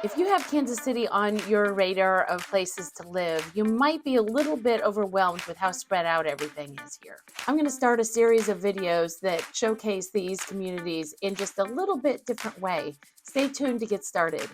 If you have Kansas City on your radar of places to live, you might be a little bit overwhelmed with how spread out everything is here. I'm going to start a series of videos that showcase these communities in just a little bit different way. Stay tuned to get started.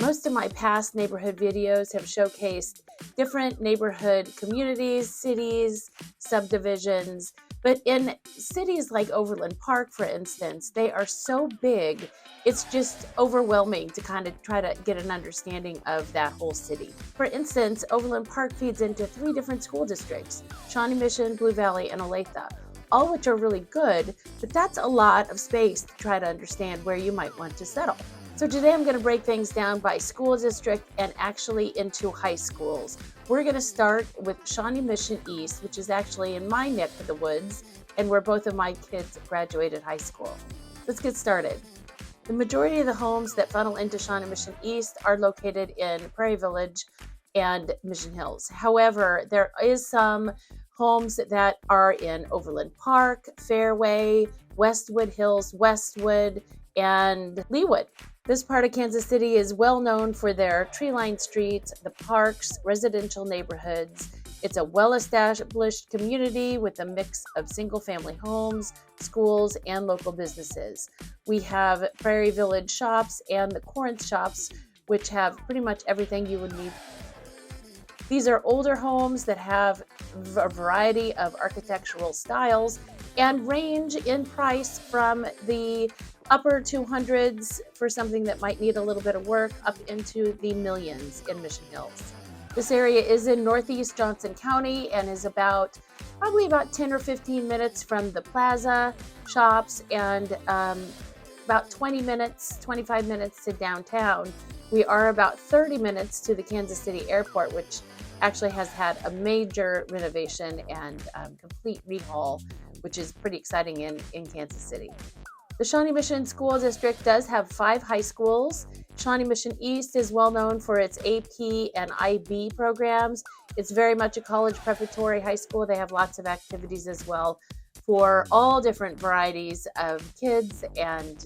Most of my past neighborhood videos have showcased different neighborhood communities, cities, subdivisions, but in cities like Overland Park, for instance, they are so big, it's just overwhelming to kind of try to get an understanding of that whole city. For instance, Overland Park feeds into 3 different school districts: Shawnee Mission, Blue Valley, and Olathe, all which are really good, but that's a lot of space to try to understand where you might want to settle. So today I'm going to break things down by school district and actually into high schools. We're going to start with Shawnee Mission East, which is actually in my neck of the woods and where both of my kids graduated high school. Let's get started. The majority of the homes that funnel into Shawnee Mission East are located in Prairie Village and Mission Hills. However, there is some homes that are in Overland Park, Fairway, Westwood Hills, Westwood, and Lakewood. This part of Kansas City is well known for their tree-lined streets, the parks, residential neighborhoods. It's a well-established community with a mix of single-family homes, schools, and local businesses. We have Prairie Village shops and the Corinth shops, which have pretty much everything you would need. These are older homes that have a variety of architectural styles and range in price from the upper 200s for something that might need a little bit of work up into the millions in Mission Hills. This area is in Northeastern Johnson County and is probably about 10 or 15 minutes from the plaza, shops, and about 25 minutes to downtown. We are about 30 minutes to the Kansas City airport, which actually has had a major renovation and complete rehaul, which is pretty exciting in Kansas City. The Shawnee Mission School District does have 5 high schools. Shawnee Mission East is well known for its AP and IB programs. It's very much a college preparatory high school. They have lots of activities as well for all different varieties of kids and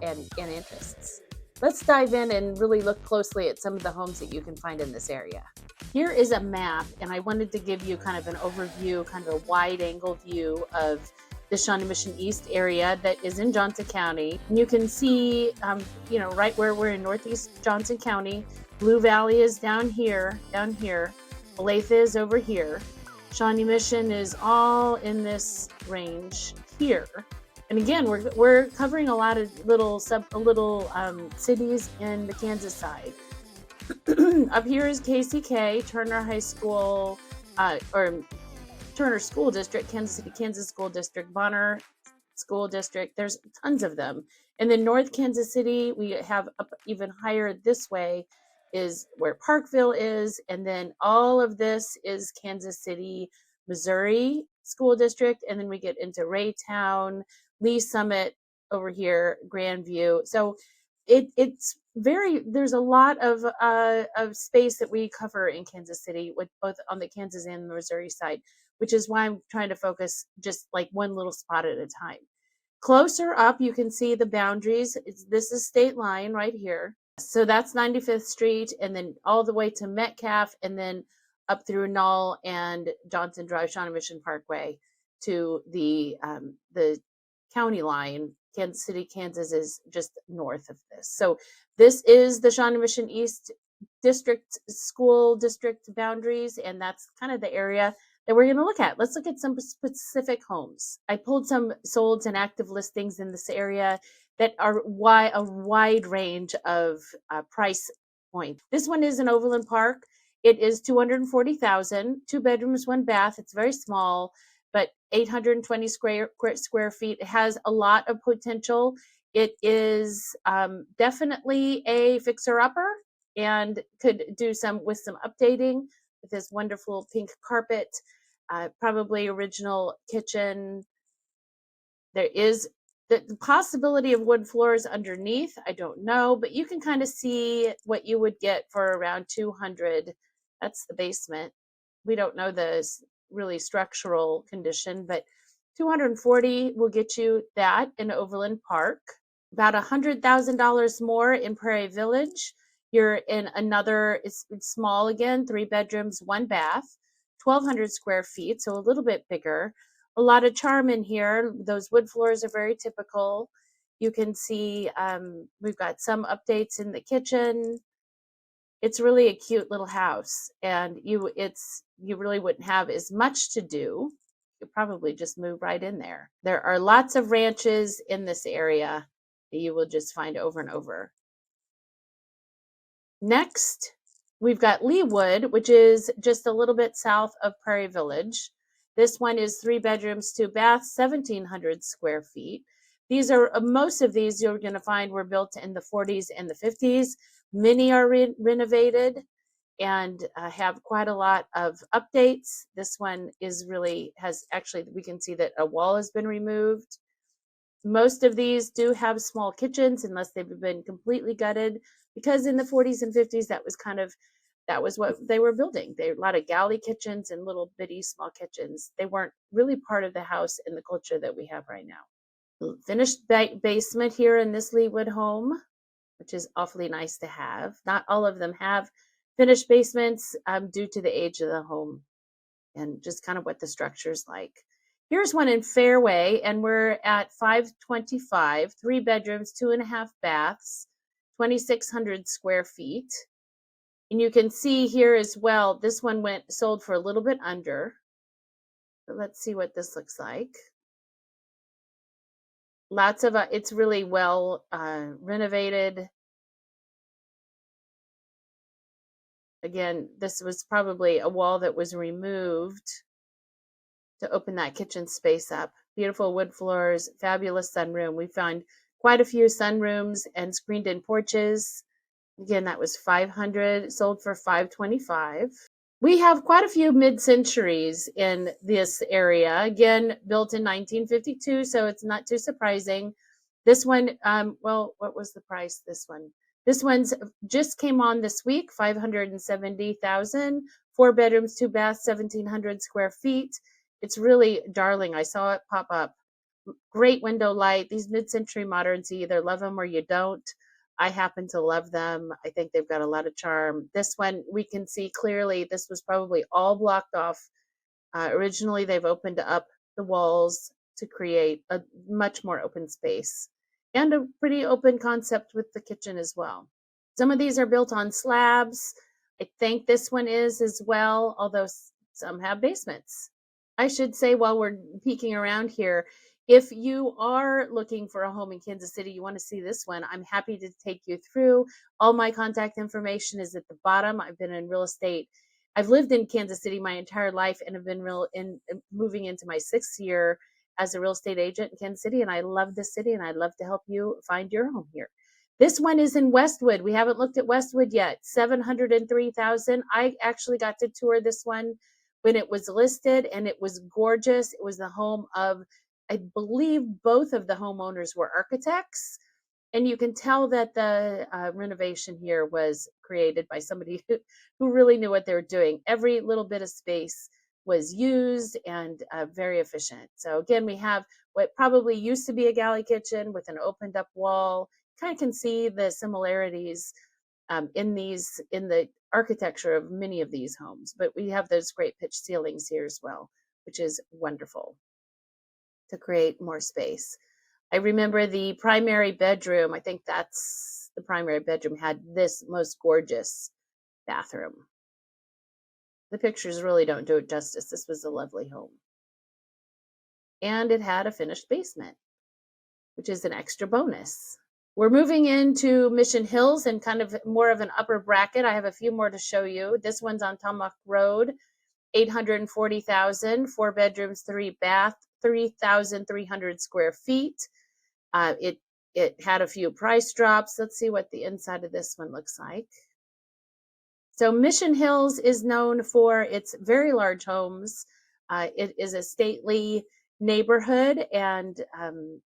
interests. Let's dive in and really look closely at some of the homes that you can find in this area. Here is a map, and I wanted to give you kind of an overview, kind of a wide-angle view of the Shawnee Mission East area that is in Johnson County. And you can see, right where we're in Northeast Johnson County. Blue Valley is down here. Olathe is over here. Shawnee Mission is all in this range here. And again, we're covering a lot of little cities in the Kansas side. Up here is KCK, Turner High School, or Turner School District, Kansas City, Kansas School District, Bonner School District. There's tons of them. And then North Kansas City, we have up even higher this way is where Parkville is. And then all of this is Kansas City, Missouri School District. And then we get into Raytown, Lee Summit over here, Grandview. So there's a lot of space that we cover in Kansas City, with both on the Kansas and the Missouri side, which is why I'm trying to focus just like one little spot at a time. Closer up, you can see the boundaries. This is state line right here. So that's 95th Street, and then all the way to Metcalf, and then up through Knoll and Johnson Drive, Shawnee Mission Parkway to the county line. Kansas City, Kansas is just north of this. So this is the Shawnee Mission East District School District boundaries, and that's kind of the area that we're going to look at. Let's look at some specific homes. I pulled some solds and active listings in this area that are a wide range of price point. This one is in Overland Park. It is $240,000, 2 bedrooms, 1 bath. It's very small, but 820 square feet. It has a lot of potential. It is definitely a fixer-upper and could do with some updating with this wonderful pink carpet, probably original kitchen. There is the possibility of wood floors underneath. I don't know, but you can kind of see what you would get for around 200. That's the basement. We don't know the really structural condition, but $240 will get you that in Overland Park. About $100,000 more in Prairie Village. You're in another, it's small again, 3 bedrooms, 1 bath, 1,200 square feet, so a little bit bigger. A lot of charm in here. Those wood floors are very typical. You can see we've got some updates in the kitchen. It's really a cute little house, and you really wouldn't have as much to do. You probably just move right in there. There are lots of ranches in this area that you will just find over and over. Next, we've got Lakewood, which is just a little bit south of Prairie Village. This one is 3 bedrooms, 2 baths, 1,700 square feet. These are most of these you're going to find were built in the 40s and the 50s. Many are renovated and have quite a lot of updates. This one is really has actually, we can see that a wall has been removed. Most of these do have small kitchens unless they've been completely gutted, because in the 40s and 50s that was what they were building. They a lot of galley kitchens and little bitty small kitchens. They weren't really part of the house in the culture that we have right now. Finished basement here in this Lakewood home, which is awfully nice to have. Not all of them have finished basements due to the age of the home and just kind of what the structure is like. Here's one in Fairway, and we're at 525, 3 bedrooms, 2.5 baths, 2,600 square feet. And you can see here as well, this one sold for a little bit under. But let's see what this looks like. Lots of, it's really well renovated. Again, this was probably a wall that was removed to open that kitchen space up. Beautiful wood floors, fabulous sunroom. We found quite a few sunrooms and screened in porches. Again, that was $500, sold for $525. We have quite a few mid-centuries in this area. Again, built in 1952, so it's not too surprising. This one, well, what was the price? This one. This one's just came on this week, $570,000, 4 bedrooms, 2 baths, 1,700 square feet. It's really darling. I saw it pop up. Great window light. These mid-century moderns, you either love them or you don't. I happen to love them. I think they've got a lot of charm. This one, we can see clearly this was probably all blocked off. Originally, they've opened up the walls to create a much more open space and a pretty open concept with the kitchen as well. Some of these are built on slabs. I think this one is as well, although some have basements. I should say, while we're peeking around here, if you are looking for a home in Kansas City, you want to see this one, I'm happy to take you through. All my contact information is at the bottom. I've been in real estate. I've lived in Kansas City my entire life and have been moving into my 6th year as a real estate agent in Kansas City, and I love this city, and I'd love to help you find your home here. This one is in Westwood. We haven't looked at Westwood yet. $703,000. I actually got to tour this one when it was listed, and it was gorgeous. It was the home of, I believe, both of the homeowners were architects, and you can tell that the renovation here was created by somebody who really knew what they were doing. Every little bit of space was used and very efficient. So again, we have what probably used to be a galley kitchen with an opened up wall. Kind of can see the similarities in the architecture of many of these homes, but we have those great pitch ceilings here as well, which is wonderful to create more space. I remember the primary bedroom, I think that's the primary bedroom, had this most gorgeous bathroom. The pictures really don't do it justice. This was a lovely home. And it had a finished basement, which is an extra bonus. We're moving into Mission Hills and kind of more of an upper bracket. I have a few more to show you. This one's on Tomahawk Road, $840,000, 4 bedrooms, 3 bath, 3,300 square feet. It had a few price drops. Let's see what the inside of this one looks like. So Mission Hills is known for its very large homes. It is a stately neighborhood, and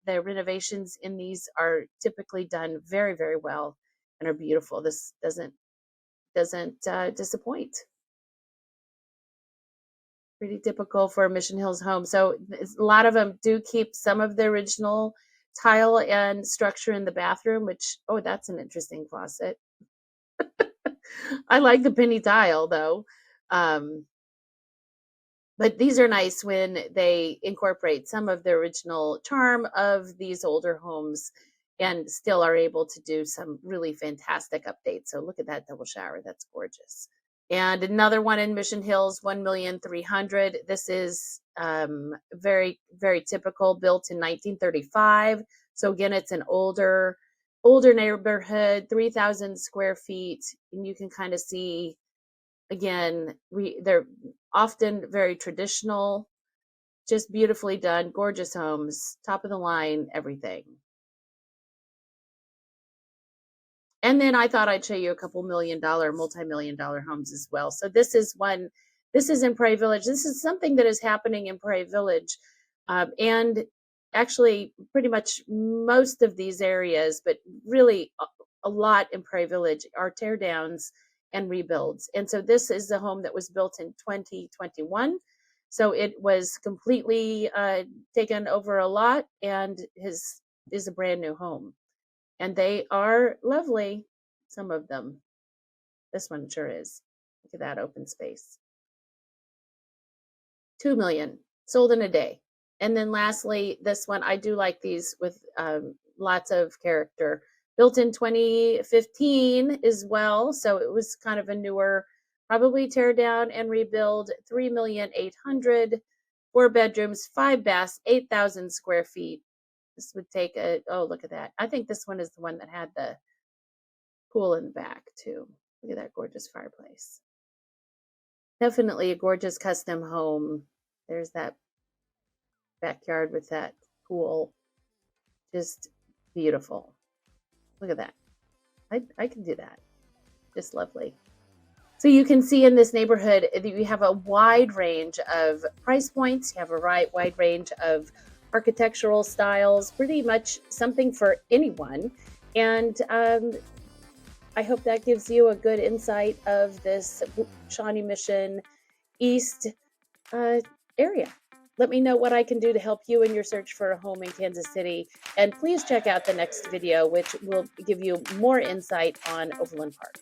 the renovations in these are typically done very, very well and are beautiful. This doesn't disappoint. Pretty typical for a Mission Hills home. So a lot of them do keep some of the original tile and structure in the bathroom, which, oh, that's an interesting faucet. I like the penny tile though. Um, but these are nice when they incorporate some of the original charm of these older homes and still are able to do some really fantastic updates. So look at that double shower. That's gorgeous. And another one in Mission Hills, 1,300,000. This is very, very typical, built in 1935. So again, it's an older neighborhood, 3,000 square feet, and you can kind of see again, they're often very traditional, just beautifully done, gorgeous homes, top of the line, everything. And then I thought I'd show you a couple $1 million, multi-million-dollar homes as well. So this is one, this is in Prairie Village. This is something that is happening in Prairie Village. And actually pretty much most of these areas, but really a lot in Prairie Village are tear downs and rebuilds. And so this is a home that was built in 2021. So it was completely taken over a lot and is a brand new home. And they are lovely, some of them. This one sure is. Look at that open space. 2 million sold in a day. And then lastly, this one, I do like these with lots of character. Built in 2015 as well. So it was kind of a newer, probably tear down and rebuild. 3,800,000, 4 bedrooms, 5 baths, 8,000 square feet. This would take oh, look at that. I think this one is the one that had the pool in the back too. Look at that gorgeous fireplace. Definitely a gorgeous custom home. There's that backyard with that pool. Just beautiful. Look at that. I can do that. Just lovely. So you can see in this neighborhood, you have a wide range of price points. You have a wide range of architectural styles, pretty much something for anyone. And I hope that gives you a good insight of this Shawnee Mission East area. Let me know what I can do to help you in your search for a home in Kansas City. And please check out the next video, which will give you more insight on Overland Park.